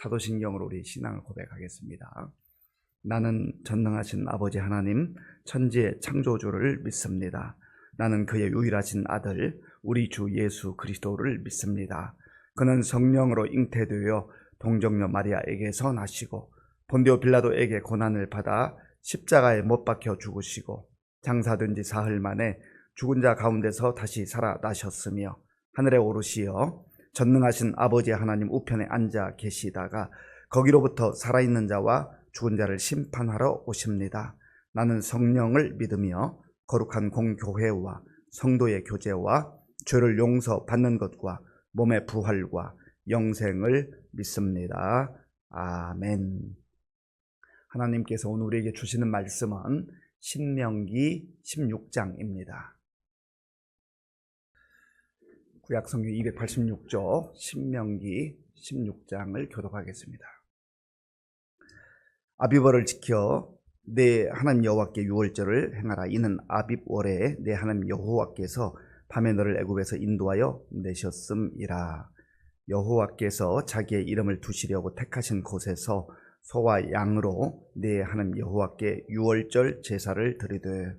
사도신경으로 우리 신앙을 고백하겠습니다. 나는 전능하신 아버지 하나님 천지의 창조주를 믿습니다. 나는 그의 유일하신 아들 우리 주 예수 그리스도를 믿습니다. 그는 성령으로 잉태되어 동정녀 마리아에게서 나시고 본디오 빌라도에게 고난을 받아 십자가에 못 박혀 죽으시고 장사된 지 사흘 만에 죽은 자 가운데서 다시 살아나셨으며 하늘에 오르시어 전능하신 아버지 하나님 우편에 앉아 계시다가 거기로부터 살아있는 자와 죽은 자를 심판하러 오십니다. 나는 성령을 믿으며 거룩한 공교회와 성도의 교제와 죄를 용서받는 것과 몸의 부활과 영생을 믿습니다. 아멘. 하나님께서 오늘 우리에게 주시는 말씀은 신명기 16장입니다. 구약성경 286조 신명기 16장을 교독하겠습니다. 아비벌을 지켜 내 하나님 여호와께 유월절을 행하라. 이는 아빕월에 내 하나님 여호와께서 밤에 너를 애굽에서 인도하여 내셨음이라. 여호와께서 자기의 이름을 두시려고 택하신 곳에서 소와 양으로 내 하나님 여호와께 유월절 제사를 드리되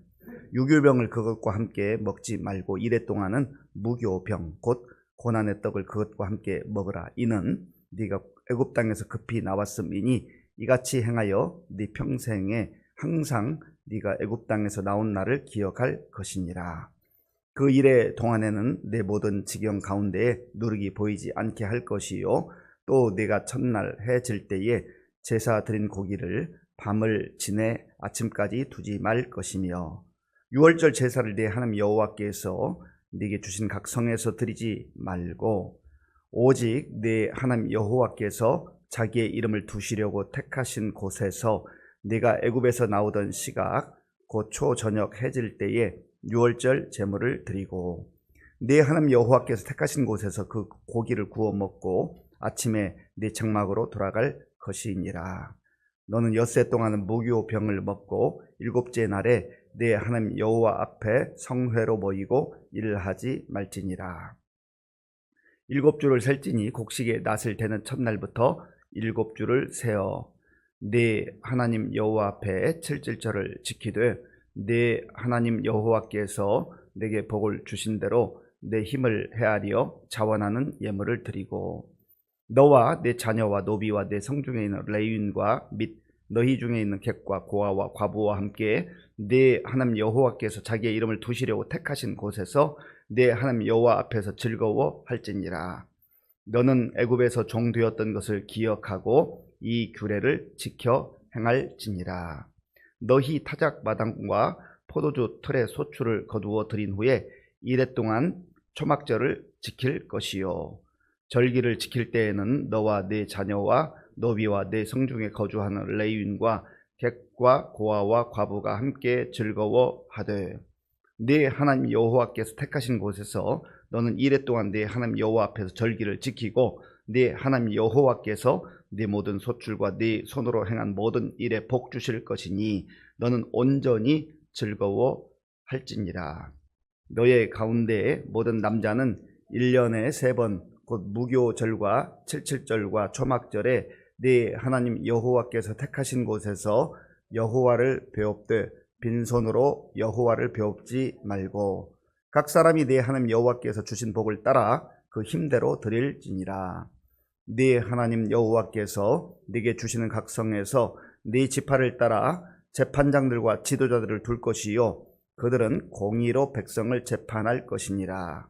유교병을 그것과 함께 먹지 말고 이래 동안은 무교병 곧 고난의 떡을 그것과 함께 먹으라. 이는 네가 애굽 땅에서 급히 나왔음이니 이같이 행하여 네 평생에 항상 네가 애굽 땅에서 나온 날을 기억할 것이니라. 그 일의 동안에는 내 모든 지경 가운데에 누룩이 보이지 않게 할 것이요 또 네가 첫날 해 질 때에 제사 드린 고기를 밤을 지내 아침까지 두지 말 것이며 유월절 제사를 네 하나님 여호와께서 네게 주신 각 성에서 드리지 말고 오직 네 하나님 여호와께서 자기의 이름을 두시려고 택하신 곳에서 네가 애굽에서 나오던 시각 곧 초저녁 해질 때에 유월절 제물을 드리고 네 하나님 여호와께서 택하신 곳에서 그 고기를 구워 먹고 아침에 네 장막으로 돌아갈 것이니라. 너는 엿새 동안은 무교병을 먹고 일곱째 날에 내 하나님 여호와 앞에 성회로 모이고 일하지 말지니라. 7주를 셀지니 곡식의 낫을 대는 첫날부터 7주를 세어 내 하나님 여호와 앞에 7절절을 지키되 내 하나님 여호와께서 내게 복을 주신 대로 내 힘을 헤아려 자원하는 예물을 드리고 너와 내 자녀와 노비와 내 성중에 있는 레위인과 및 너희 중에 있는 객과 고아와 과부와 함께 내 하나님 여호와께서 자기의 이름을 두시려고 택하신 곳에서 내 하나님 여호와 앞에서 즐거워할지니라. 너는 애굽에서 종되었던 것을 기억하고 이 규례를 지켜 행할지니라. 너희 타작 마당과 포도주 틀에 소출을 거두어 드린 후에 이래 동안 초막절을 지킬 것이요 절기를 지킬 때에는 너와 네 자녀와 노비와 네 성중에 거주하는 레위인과 객과 고아와 과부가 함께 즐거워하되 네 하나님 여호와께서 택하신 곳에서 너는 이래 동안 네 하나님 여호와 앞에서 절기를 지키고 네 하나님 여호와께서 네 모든 소출과 네 손으로 행한 모든 일에 복 주실 것이니 너는 온전히 즐거워할지니라. 너의 가운데에 모든 남자는 1년에 3번 곧 무교절과 칠칠절과 초막절에 네 하나님 여호와께서 택하신 곳에서 여호와를 배웁되 빈손으로 여호와를 배웁지 말고 각 사람이 네 하나님 여호와께서 주신 복을 따라 그 힘대로 드릴지니라. 네 하나님 여호와께서 네게 주시는 각 성에서 네 지파를 따라 재판장들과 지도자들을 둘 것이요 그들은 공의로 백성을 재판할 것이니라.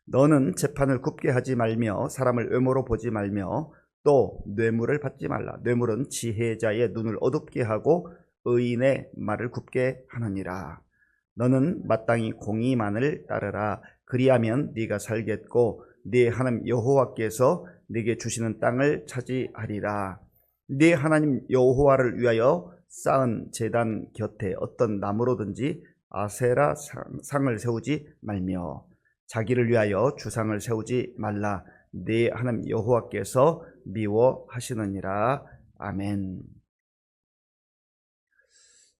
너는 재판을 굽게 하지 말며 사람을 외모로 보지 말며 또 뇌물을 받지 말라. 뇌물은 지혜자의 눈을 어둡게 하고 의인의 말을 굽게 하느니라. 너는 마땅히 공의만을 따르라. 그리하면 네가 살겠고 네 하나님 여호와께서 네게 주시는 땅을 차지하리라. 네 하나님 여호와를 위하여 쌓은 제단 곁에 어떤 나무로든지 아세라 상을 세우지 말며 자기를 위하여 주상을 세우지 말라. 네 하나님 여호와께서 미워하시느니라. 아멘.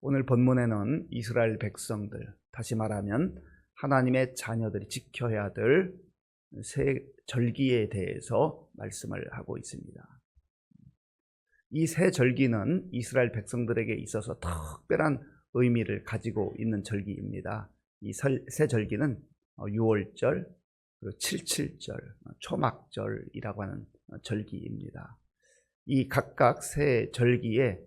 오늘 본문에는 이스라엘 백성들, 다시 말하면 하나님의 자녀들이 지켜야 될 새 절기에 대해서 말씀을 하고 있습니다. 이 세 절기는 이스라엘 백성들에게 있어서 특별한 의미를 가지고 있는 절기입니다. 이 세 절기는 유월절, 그리고 칠칠절, 초막절이라고 하는 절기입니다. 이 각각 세 절기의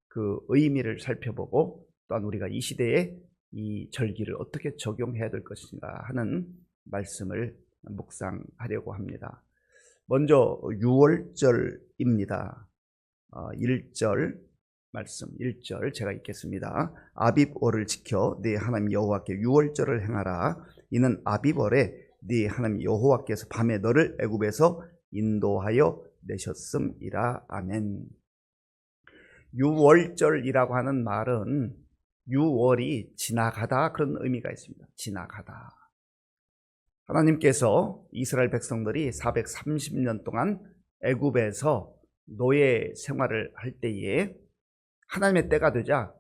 그 의미를 살펴보고 또한 우리가 이 시대에 이 절기를 어떻게 적용해야 될 것인가 하는 말씀을 묵상하려고 합니다. 먼저 유월절입니다. 1절 말씀 1절 제가 읽겠습니다. 아빕월을 지켜 네 하나님 여호와께 유월절을 행하라. 이는 아빕월에 네 하나님 여호와께서 밤에 너를 애굽에서 인도하여 내셨음이라. 아멘. 유월절이라고 하는 말은 유월이 지나가다 그런 의미가 있습니다. 지나가다. 하나님께서 이스라엘 백성들이 430년 동안 애굽에서 노예 생활을 할 때에 하나님의 때가 되자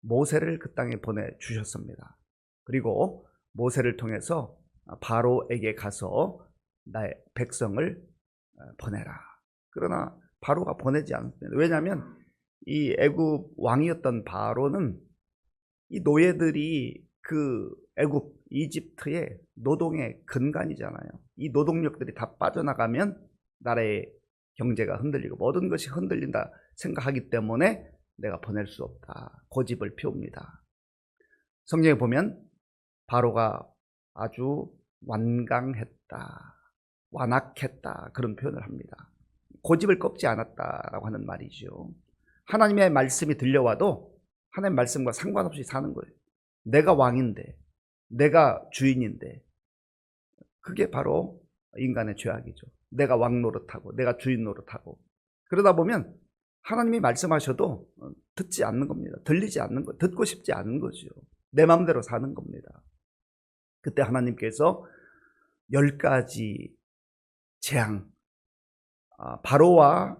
모세를 그 땅에 보내주셨습니다. 그리고 모세를 통해서 바로에게 가서 나의 백성을 보내라. 그러나 바로가 보내지 않습니다. 왜냐하면 이 애굽 왕이었던 바로는 이 노예들이 그 애굽 이집트의 노동의 근간이잖아요. 이 노동력들이 다 빠져나가면 나라의 경제가 흔들리고 모든 것이 흔들린다 생각하기 때문에 내가 보낼 수 없다. 고집을 피웁니다. 성경에 보면 바로가 아주 완강했다, 완악했다 그런 표현을 합니다. 고집을 꺾지 않았다라고 하는 말이죠. 하나님의 말씀이 들려와도 하나님의 말씀과 상관없이 사는 거예요. 내가 왕인데, 내가 주인인데, 그게 바로 인간의 죄악이죠. 내가 왕 노릇하고 내가 주인 노릇하고 그러다 보면 하나님이 말씀하셔도 듣지 않는 겁니다. 들리지 않는 거, 듣고 싶지 않은 거죠. 내 마음대로 사는 겁니다. 그때 하나님께서 10가지 재앙, 바로와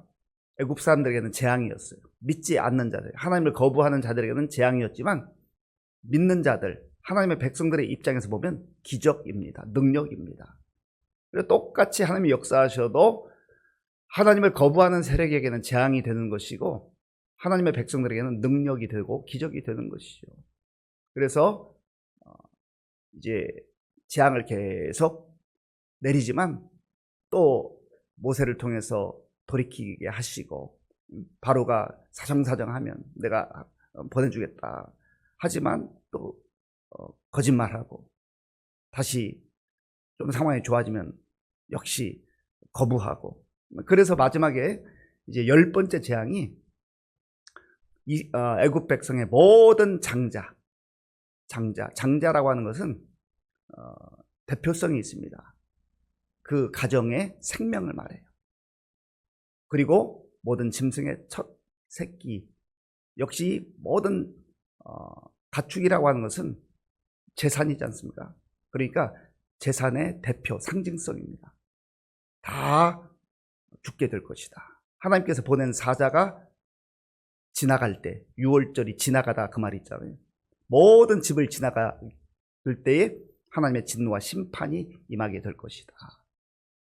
애굽 사람들에게는 재앙이었어요. 믿지 않는 자들, 하나님을 거부하는 자들에게는 재앙이었지만 믿는 자들, 하나님의 백성들의 입장에서 보면 기적입니다. 능력입니다. 그리고 똑같이 하나님이 역사하셔도 하나님을 거부하는 세력에게는 재앙이 되는 것이고 하나님의 백성들에게는 능력이 되고 기적이 되는 것이죠. 그래서 이제 재앙을 계속 내리지만 또 모세를 통해서 돌이키게 하시고 바로가 사정사정하면 내가 보내주겠다 하지만 또 거짓말하고 다시 좀 상황이 좋아지면 역시 거부하고 그래서 마지막에 이제 10번째 재앙이 애굽 백성의 모든 장자라고 하는 것은 대표성이 있습니다. 그 가정의 생명을 말해요. 그리고 모든 짐승의 첫 새끼 역시 모든 가축이라고 하는 것은 재산이지 않습니까? 그러니까 재산의 대표 상징성입니다. 다 죽게 될 것이다. 하나님께서 보낸 사자가 지나갈 때 유월절이 지나가다 그 말이 있잖아요. 모든 집을 지나갈 때에 하나님의 진노와 심판이 임하게 될 것이다.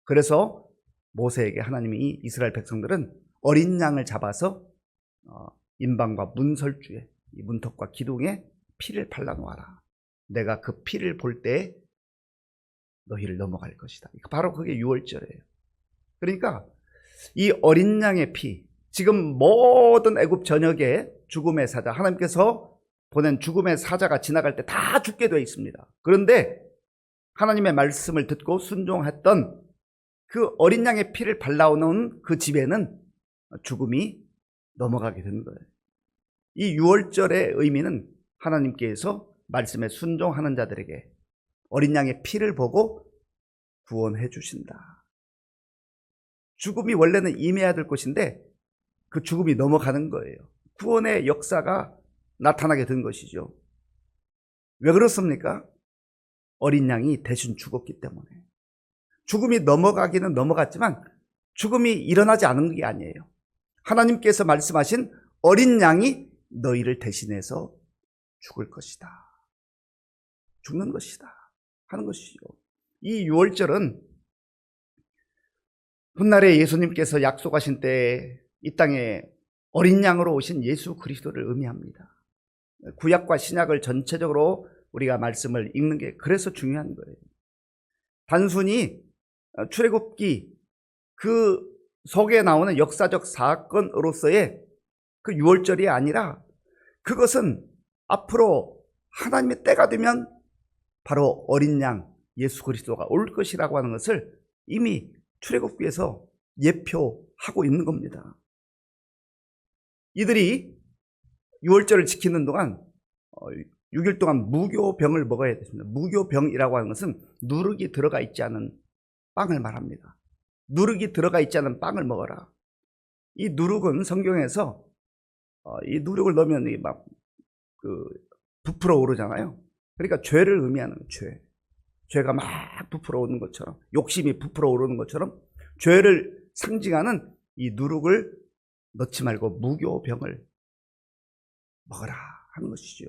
그래서 모세에게 하나님이 이스라엘 백성들은 어린 양을 잡아서 임방과 문설주에 이 문턱과 기둥에 피를 발라놓아라. 내가 그 피를 볼 때 너희를 넘어갈 것이다. 바로 그게 유월절이에요. 그러니까 이 어린 양의 피, 지금 모든 애굽 전역에 죽음의 사자, 하나님께서 보낸 죽음의 사자가 지나갈 때 다 죽게 되어 있습니다. 그런데 하나님의 말씀을 듣고 순종했던 그 어린 양의 피를 발라오는 그 집에는 죽음이 넘어가게 되는 거예요. 이 유월절의 의미는 하나님께서 말씀에 순종하는 자들에게 어린 양의 피를 보고 구원해 주신다. 죽음이 원래는 임해야 될 것인데 그 죽음이 넘어가는 거예요. 구원의 역사가 나타나게 된 것이죠. 왜 그렇습니까? 어린 양이 대신 죽었기 때문에. 죽음이 넘어가기는 넘어갔지만 죽음이 일어나지 않은 게 아니에요. 하나님께서 말씀하신 어린 양이 너희를 대신해서 죽을 것이다. 죽는 것이다. 하는 것이죠. 이 유월절은 훗날에 예수님께서 약속하신 때에 이 땅에 어린 양으로 오신 예수 그리스도를 의미합니다. 구약과 신약을 전체적으로 우리가 말씀을 읽는 게 그래서 중요한 거예요. 단순히 출애굽기 그 속에 나오는 역사적 사건으로서의 그 유월절이 아니라 그것은 앞으로 하나님의 때가 되면 바로 어린 양 예수 그리스도가 올 것이라고 하는 것을 이미 출애굽기에서 예표하고 있는 겁니다. 이들이 유월절을 지키는 동안 6일 동안 무교병을 먹어야 됐습니다. 무교병이라고 하는 것은 누룩이 들어가 있지 않은 빵을 말합니다. 누룩이 들어가 있지 않은 빵을 먹어라. 이 누룩은 성경에서 이 누룩을 넣으면 막 부풀어 오르잖아요. 그러니까 죄를 의미하는 거예요. 죄가 막 부풀어 오르는 것처럼, 욕심이 부풀어 오르는 것처럼 죄를 상징하는 이 누룩을 넣지 말고 무교병을 먹어라 하는 것이죠.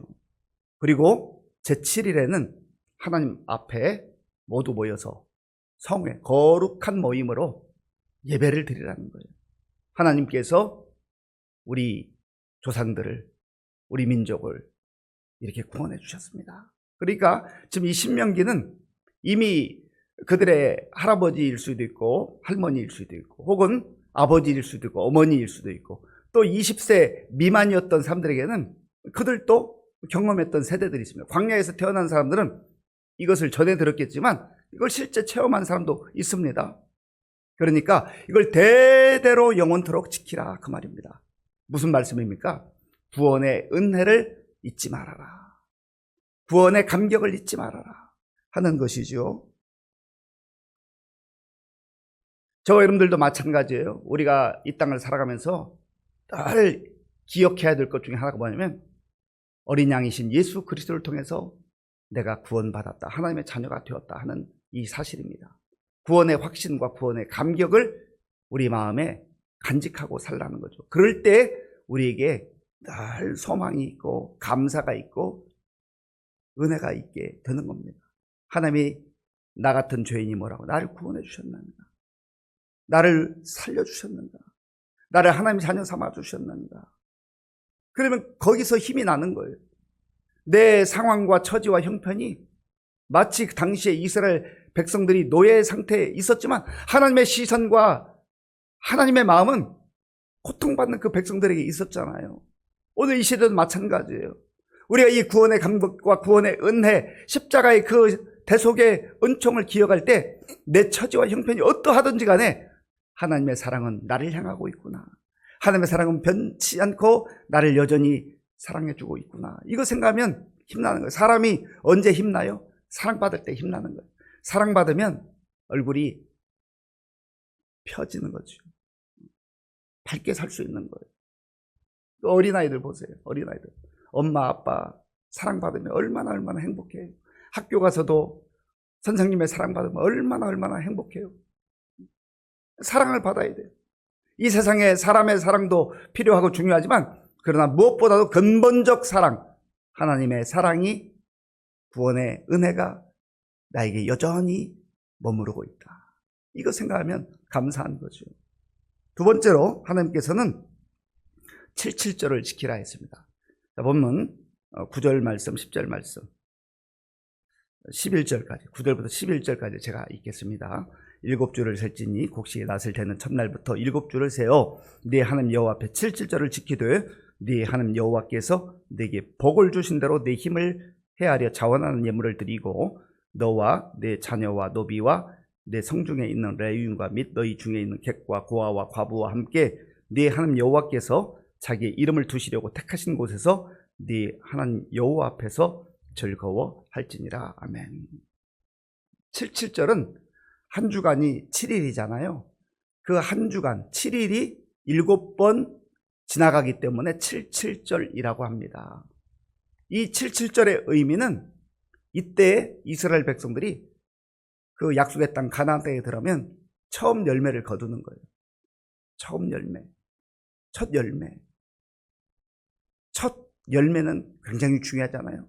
그리고 제7일에는 하나님 앞에 모두 모여서 성회, 거룩한 모임으로 예배를 드리라는 거예요. 하나님께서 우리 조상들을, 우리 민족을 이렇게 구원해 주셨습니다. 그러니까 지금 이 신명기는 이미 그들의 할아버지일 수도 있고 할머니일 수도 있고 혹은 아버지일 수도 있고 어머니일 수도 있고 또 20세 미만이었던 사람들에게는 그들도 경험했던 세대들이 있습니다. 광야에서 태어난 사람들은 이것을 전해 들었겠지만 이걸 실제 체험한 사람도 있습니다. 그러니까 이걸 대대로 영원토록 지키라 그 말입니다. 무슨 말씀입니까? 구원의 은혜를 잊지 말아라. 구원의 감격을 잊지 말아라 하는 것이죠. 저와 여러분들도 마찬가지예요. 우리가 이 땅을 살아가면서 늘 기억해야 될 것 중에 하나가 뭐냐면 어린 양이신 예수 그리스도를 통해서 내가 구원받았다, 하나님의 자녀가 되었다 하는 이 사실입니다. 구원의 확신과 구원의 감격을 우리 마음에 간직하고 살라는 거죠. 그럴 때 우리에게 늘 소망이 있고 감사가 있고 은혜가 있게 되는 겁니다. 하나님이 나 같은 죄인이 뭐라고 나를 구원해 주셨는가, 나를 살려주셨는가, 나를 하나님 자녀 삼아 주셨는가. 그러면 거기서 힘이 나는 거예요. 내 상황과 처지와 형편이 마치 당시에 이스라엘 백성들이 노예 상태에 있었지만 하나님의 시선과 하나님의 마음은 고통받는 그 백성들에게 있었잖아요. 오늘 이 시대도 마찬가지예요. 우리가 이 구원의 감격과 구원의 은혜, 십자가의 그 대속의 은총을 기억할 때 내 처지와 형편이 어떠하든지 간에 하나님의 사랑은 나를 향하고 있구나, 하나님의 사랑은 변치 않고 나를 여전히 사랑해주고 있구나, 이거 생각하면 힘나는 거예요. 사람이 언제 힘나요? 사랑받을 때 힘나는 거예요. 사랑받으면 얼굴이 펴지는 거죠. 밝게 살 수 있는 거예요. 또 어린아이들 보세요. 어린아이들 엄마 아빠 사랑받으면 얼마나 행복해요. 학교 가서도 선생님의 사랑받으면 얼마나 행복해요. 사랑을 받아야 돼요. 이 세상에 사람의 사랑도 필요하고 중요하지만 그러나 무엇보다도 근본적 사랑, 하나님의 사랑이, 구원의 은혜가 나에게 여전히 머무르고 있다. 이거 생각하면 감사한 거죠. 두 번째로 하나님께서는 77절을 지키라 했습니다. 자, 본문 9절 말씀, 10절 말씀, 11절까지, 9절부터 11절까지 제가 읽겠습니다. 7주를 셀지니 곡식이 낫을 대는 첫날부터 7주를 세어 네 하나님 여호와 앞에 77절을 지키되 네 하나님 여호와께서 네게 복을 주신 대로 네 힘을 헤아려 자원하는 예물을 드리고 너와 네 자녀와 노비와 내 성중에 있는 레위인과 및 너희 중에 있는 객과 고아와 과부와 함께 네 하나님 여호와께서 자기의 이름을 두시려고 택하신 곳에서 네 하나님 여호와 앞에서 즐거워할지니라. 아멘. 77절은 한 주간이 7일이잖아요. 그 한 주간 7일이 7번 지나가기 때문에 77절이라고 합니다. 이 77절의 의미는 이때 이스라엘 백성들이 그 약속의 땅 가나안 땅에 들어가면 처음 열매를 거두는 거예요. 처음 열매, 첫 열매. 첫 열매는 굉장히 중요하잖아요.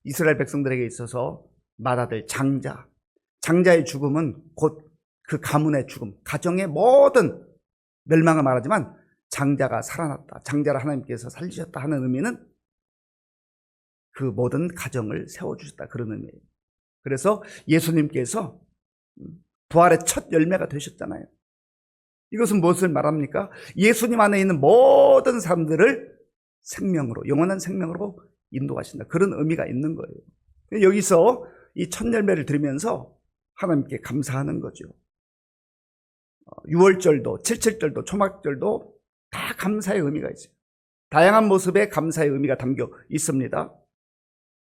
이스라엘 백성들에게 있어서 맏아들 장자의 죽음은 곧 그 가문의 죽음, 가정의 모든 멸망을 말하지만 장자가 살아났다, 장자를 하나님께서 살리셨다 하는 의미는 그 모든 가정을 세워주셨다, 그런 의미예요. 그래서 예수님께서 부활의 첫 열매가 되셨잖아요. 이것은 무엇을 말합니까? 예수님 안에 있는 모든 사람들을 생명으로, 영원한 생명으로 인도하신다, 그런 의미가 있는 거예요. 여기서 이 첫 열매를 드리면서 하나님께 감사하는 거죠. 유월절도, 칠칠절도, 초막절도 다 감사의 의미가 있어요. 다양한 모습의 감사의 의미가 담겨 있습니다.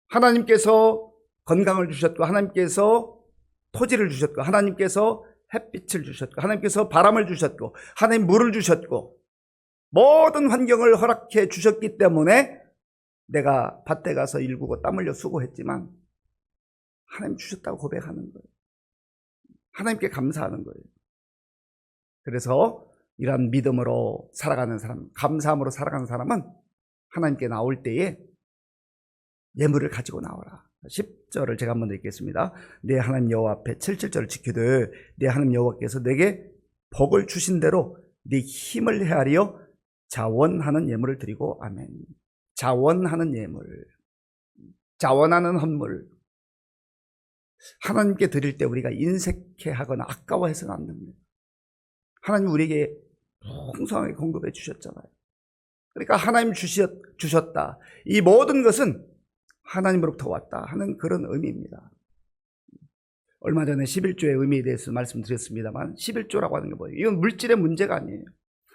하나님께서 건강을 주셨고, 하나님께서 토지를 주셨고, 하나님께서 햇빛을 주셨고, 하나님께서 바람을 주셨고, 하나님 물을 주셨고, 모든 환경을 허락해 주셨기 때문에 내가 밭에 가서 일구고 땀 흘려 수고했지만 하나님 주셨다고 고백하는 거예요. 하나님께 감사하는 거예요. 그래서 이러한 믿음으로 살아가는 사람, 감사함으로 살아가는 사람은 하나님께 나올 때에 예물을 가지고 나오라. 10절을 제가 한번 읽겠습니다. 내 하나님 여호와 앞에 77절을 지키되 내 하나님 여호와께서 내게 복을 주신 대로 네 힘을 헤아려 자원하는 예물을 드리고. 아멘. 자원하는 예물, 자원하는 헌물, 하나님께 드릴 때 우리가 인색해하거나 아까워해서는 안 됩니다. 하나님 우리에게 풍성하게 공급해 주셨잖아요. 그러니까 하나님 주셨다, 이 모든 것은 하나님으로부터 왔다 하는 그런 의미입니다. 얼마 전에 11조의 의미에 대해서 말씀드렸습니다만, 11조라고 하는 게 뭐예요? 이건 물질의 문제가 아니에요.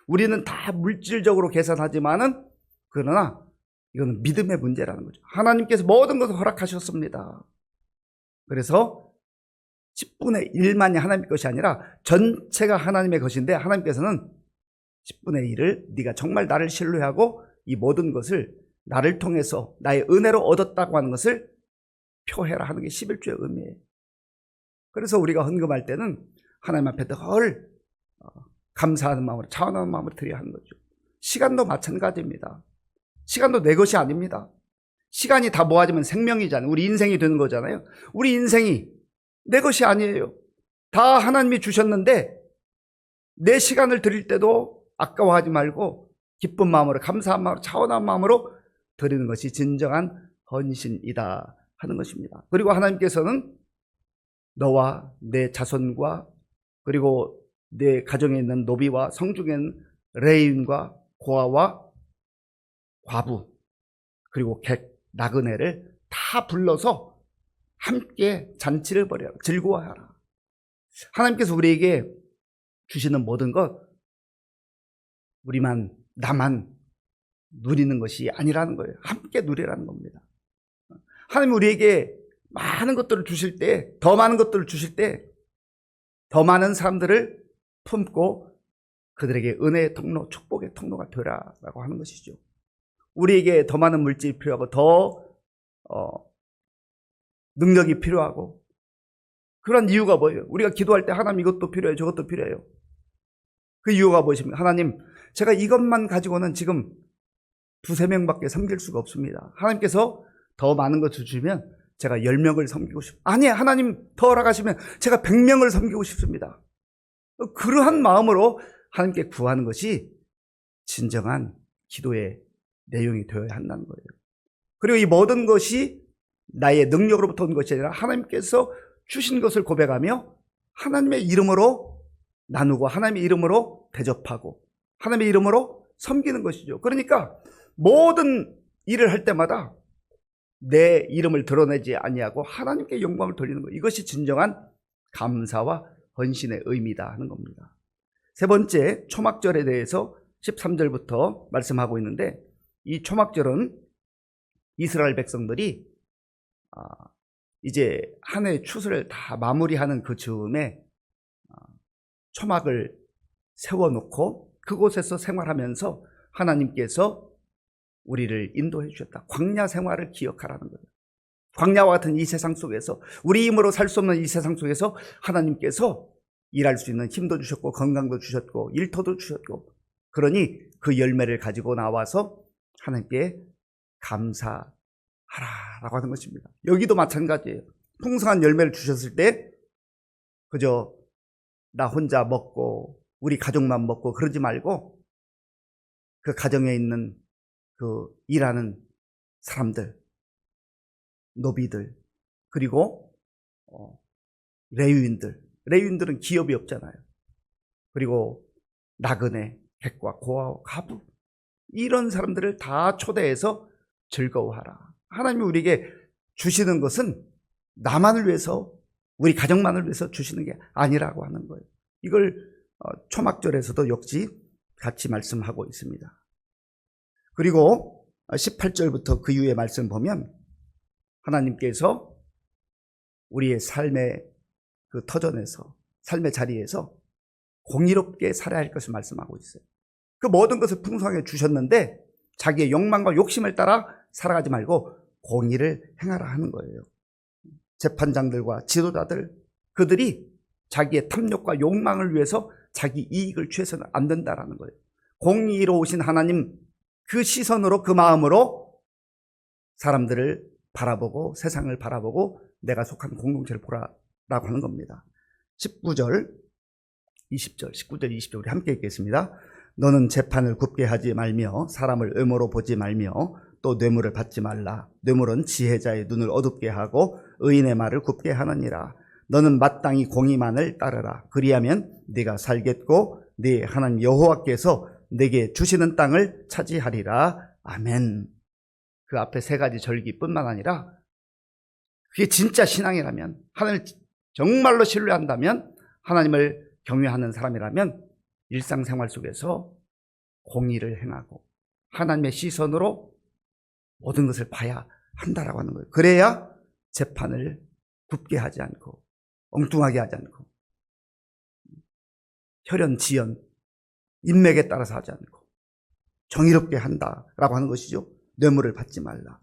우리는 다 물질적으로 계산하지만은, 그러나 이건 믿음의 문제라는 거죠. 하나님께서 모든 것을 허락하셨습니다. 그래서 10분의 1만이 하나님의 것이 아니라 전체가 하나님의 것인데, 하나님께서는 10분의 1을 네가 정말 나를 신뢰하고 이 모든 것을 나를 통해서 나의 은혜로 얻었다고 하는 것을 표해라 하는 게 11조의 의미예요. 그래서 우리가 헌금할 때는 하나님 앞에 늘 감사하는 마음으로, 자원하는 마음으로 드려야 하는 거죠. 시간도 마찬가지입니다. 시간도 내 것이 아닙니다. 시간이 다 모아지면 생명이잖아요. 우리 인생이 되는 거잖아요. 우리 인생이 내 것이 아니에요. 다 하나님이 주셨는데 내 시간을 드릴 때도 아까워하지 말고 기쁜 마음으로, 감사한 마음으로, 자원한 마음으로 드리는 것이 진정한 헌신이다 하는 것입니다. 그리고 하나님께서는 너와 내 자손과 그리고 내 가정에 있는 노비와 성중에 있는 레위인과 고아와 과부 그리고 객, 나그네를 다 불러서 함께 잔치를 벌여라, 즐거워하라. 하나님께서 우리에게 주시는 모든 것, 우리만, 나만 누리는 것이 아니라는 거예요. 함께 누리라는 겁니다. 하나님 우리에게 많은 것들을 주실 때, 더 많은 것들을 주실 때 더 많은 사람들을 품고 그들에게 은혜의 통로, 축복의 통로가 되라라고 하는 것이죠. 우리에게 더 많은 물질이 필요하고 더 능력이 필요하고, 그런 이유가 뭐예요? 우리가 기도할 때 하나님 이것도 필요해요, 저것도 필요해요. 그 이유가 무엇입니까? 하나님, 제가 이것만 가지고는 지금 2-3명밖에 섬길 수가 없습니다. 하나님께서 더 많은 것을 주시면 제가 10명을 섬기고 싶습니다. 아니, 하나님 더 허락하시면 제가 100명을 섬기고 싶습니다. 그러한 마음으로 하나님께 구하는 것이 진정한 기도의 내용이 되어야 한다는 거예요. 그리고 이 모든 것이 나의 능력으로부터 온 것이 아니라 하나님께서 주신 것을 고백하며 하나님의 이름으로 나누고 하나님의 이름으로 대접하고 하나님의 이름으로 섬기는 것이죠. 그러니까 모든 일을 할 때마다 내 이름을 드러내지 아니하고 하나님께 영광을 돌리는 것, 이것이 진정한 감사와 헌신의 의미다 하는 겁니다. 세 번째, 초막절에 대해서 13절부터 말씀하고 있는데, 이 초막절은 이스라엘 백성들이 이제 한 해의 추수를 다 마무리하는 그 즈음에 초막을 세워놓고 그곳에서 생활하면서 하나님께서 우리를 인도해 주셨다. 광야 생활을 기억하라는 거예요. 광야와 같은 이 세상 속에서, 우리 힘으로 살 수 없는 이 세상 속에서 하나님께서 일할 수 있는 힘도 주셨고 건강도 주셨고 일터도 주셨고, 그러니 그 열매를 가지고 나와서 하나님께 감사하라라고 하는 것입니다. 여기도 마찬가지예요. 풍성한 열매를 주셨을 때 그저 나 혼자 먹고 우리 가족만 먹고 그러지 말고 그 가정에 있는 그 일하는 사람들, 노비들, 그리고 레위인들은 기업이 없잖아요. 그리고 나그네, 객과 고아와 가부, 이런 사람들을 다 초대해서 즐거워하라. 하나님이 우리에게 주시는 것은 나만을 위해서, 우리 가정만을 위해서 주시는 게 아니라고 하는 거예요. 이걸 초막절에서도 역시 같이 말씀하고 있습니다. 그리고 18절부터 그 이후의 말씀 보면 하나님께서 우리의 삶의 그 터전에서, 삶의 자리에서 공의롭게 살아야 할 것을 말씀하고 있어요. 그 모든 것을 풍성하게 주셨는데 자기의 욕망과 욕심을 따라 살아가지 말고 공의를 행하라 하는 거예요. 재판장들과 지도자들, 그들이 자기의 탐욕과 욕망을 위해서 자기 이익을 취해서는 안 된다라는 거예요. 공의로우신 하나님, 그 시선으로, 그 마음으로 사람들을 바라보고 세상을 바라보고 내가 속한 공동체를 보라라고 하는 겁니다. 19절, 20절 우리 함께 읽겠습니다. 너는 재판을 굽게 하지 말며 사람을 외모로 보지 말며 또 뇌물을 받지 말라. 뇌물은 지혜자의 눈을 어둡게 하고 의인의 말을 굽게 하느니라. 너는 마땅히 공의만을 따르라. 그리하면 네가 살겠고 네 하나님 여호와께서 네게 주시는 땅을 차지하리라. 아멘. 그 앞에 세 가지 절기뿐만 아니라 그게 진짜 신앙이라면, 하나님을 정말로 신뢰한다면, 하나님을 경외하는 사람이라면 일상생활 속에서 공의를 행하고 하나님의 시선으로 모든 것을 봐야 한다라고 하는 거예요. 그래야 재판을 굽게 하지 않고 엉뚱하게 하지 않고 혈연, 지연, 인맥에 따라서 하지 않고 정의롭게 한다라고 하는 것이죠. 뇌물을 받지 말라.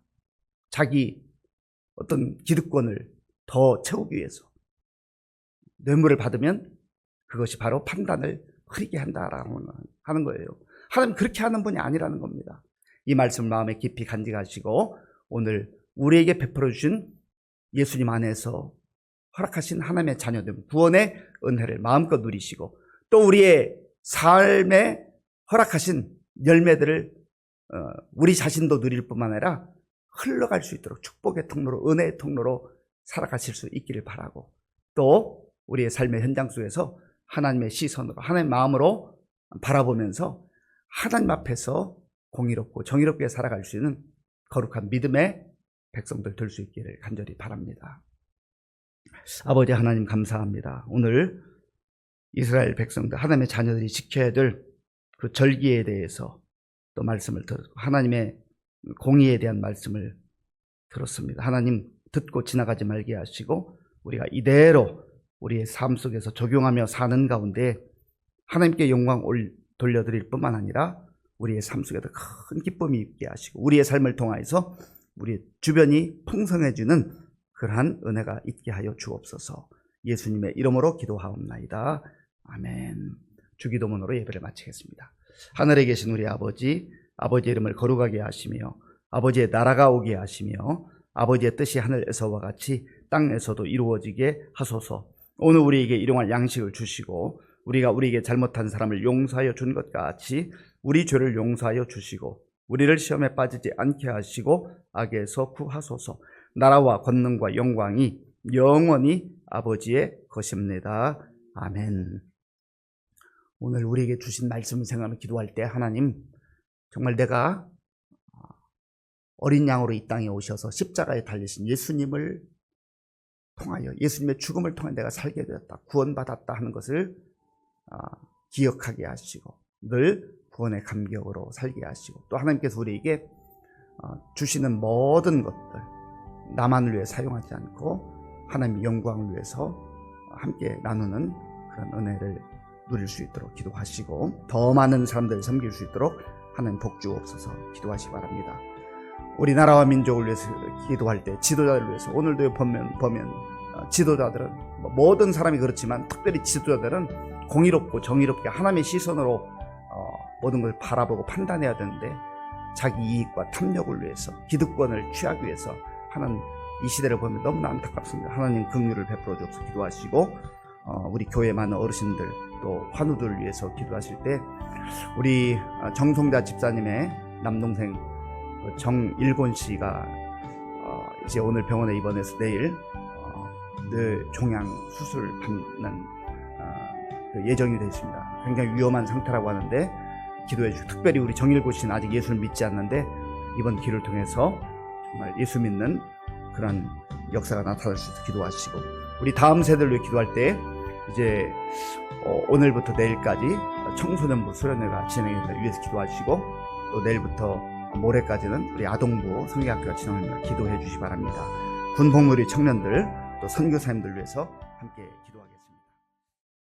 자기 어떤 기득권을 더 채우기 위해서 뇌물을 받으면 그것이 바로 판단을 흐리게 한다라고 하는 거예요. 하나님 그렇게 하는 분이 아니라는 겁니다. 이 말씀 마음에 깊이 간직하시고 오늘 우리에게 베풀어 주신 예수님 안에서 허락하신 하나님의 자녀됨, 구원의 은혜를 마음껏 누리시고 또 우리의 삶에 허락하신 열매들을 우리 자신도 누릴 뿐만 아니라 흘러갈 수 있도록 축복의 통로로, 은혜의 통로로 살아가실 수 있기를 바라고, 또 우리의 삶의 현장 속에서 하나님의 시선으로, 하나님의 마음으로 바라보면서 하나님 앞에서 공의롭고 정의롭게 살아갈 수 있는 거룩한 믿음의 백성들 될 수 있기를 간절히 바랍니다. 아버지 하나님 감사합니다. 오늘 이스라엘 백성들, 하나님의 자녀들이 지켜야 될 그 절기에 대해서 또 말씀을 들었고 하나님의 공의에 대한 말씀을 들었습니다. 하나님 듣고 지나가지 말게 하시고 우리가 이대로 우리의 삶 속에서 적용하며 사는 가운데 하나님께 영광 돌려드릴 뿐만 아니라 우리의 삶 속에도 큰 기쁨이 있게 하시고 우리의 삶을 통하여서 우리 주변이 풍성해지는 그러한 은혜가 있게 하여 주옵소서. 예수님의 이름으로 기도하옵나이다. 아멘. 주기도문으로 예배를 마치겠습니다. 하늘에 계신 우리 아버지, 아버지의 이름을 거룩하게 하시며 아버지의 나라가 오게 하시며 아버지의 뜻이 하늘에서와 같이 땅에서도 이루어지게 하소서. 오늘 우리에게 일용할 양식을 주시고 우리가 우리에게 잘못한 사람을 용서하여 준 것 같이 우리 죄를 용서하여 주시고 우리를 시험에 빠지지 않게 하시고 악에서 구하소서. 나라와 권능과 영광이 영원히 아버지의 것입니다. 아멘. 오늘 우리에게 주신 말씀을 생각하며 기도할 때 하나님, 정말 내가 어린 양으로 이 땅에 오셔서 십자가에 달리신 예수님을 통하여, 예수님의 죽음을 통해 내가 살게 되었다, 구원받았다 하는 것을 기억하게 하시고 늘 구원의 감격으로 살게 하시고, 또 하나님께서 우리에게 주시는 모든 것들 나만을 위해 사용하지 않고 하나님의 영광을 위해서 함께 나누는 그런 은혜를 누릴 수 있도록 기도하시고 더 많은 사람들을 섬길 수 있도록 하나님 복 주옵소서 기도하시기 바랍니다. 우리나라와 민족을 위해서 기도할 때 지도자를 위해서, 오늘도 보면 지도자들은 모든 사람이 그렇지만 특별히 지도자들은 공의롭고 정의롭게 하나님의 시선으로 모든 걸 바라보고 판단해야 되는데 자기 이익과 탐욕을 위해서, 기득권을 취하기 위해서 하는 이 시대를 보면 너무나 안타깝습니다. 하나님 긍휼을 베풀어 주옵소서 기도하시고 우리 교회 많은 어르신들, 또 또 환우들을 위해서 기도하실 때 우리 정송자 집사님의 남동생 정일곤 씨가 이제 오늘 병원에 입원해서 내일 뇌 종양 수술 받는 예정이 되어 있습니다. 굉장히 위험한 상태라고 하는데 기도해 주시고, 특별히 우리 정일곤 씨는 아직 예수를 믿지 않는데 이번 기를 통해서 정말 예수 믿는 그런 역사가 나타날 수 있도록 기도하시고, 우리 다음 세대를 위해 기도할 때 이제 오늘부터 내일까지 청소년부 수련회가 진행됩니다. 위해서 기도하시고, 또 내일부터 모레까지는 우리 아동부 성경학교가 진행합니다. 기도해 주시기 바랍니다. 군복무리 청년들 또 선교사님들 위해서 함께 기도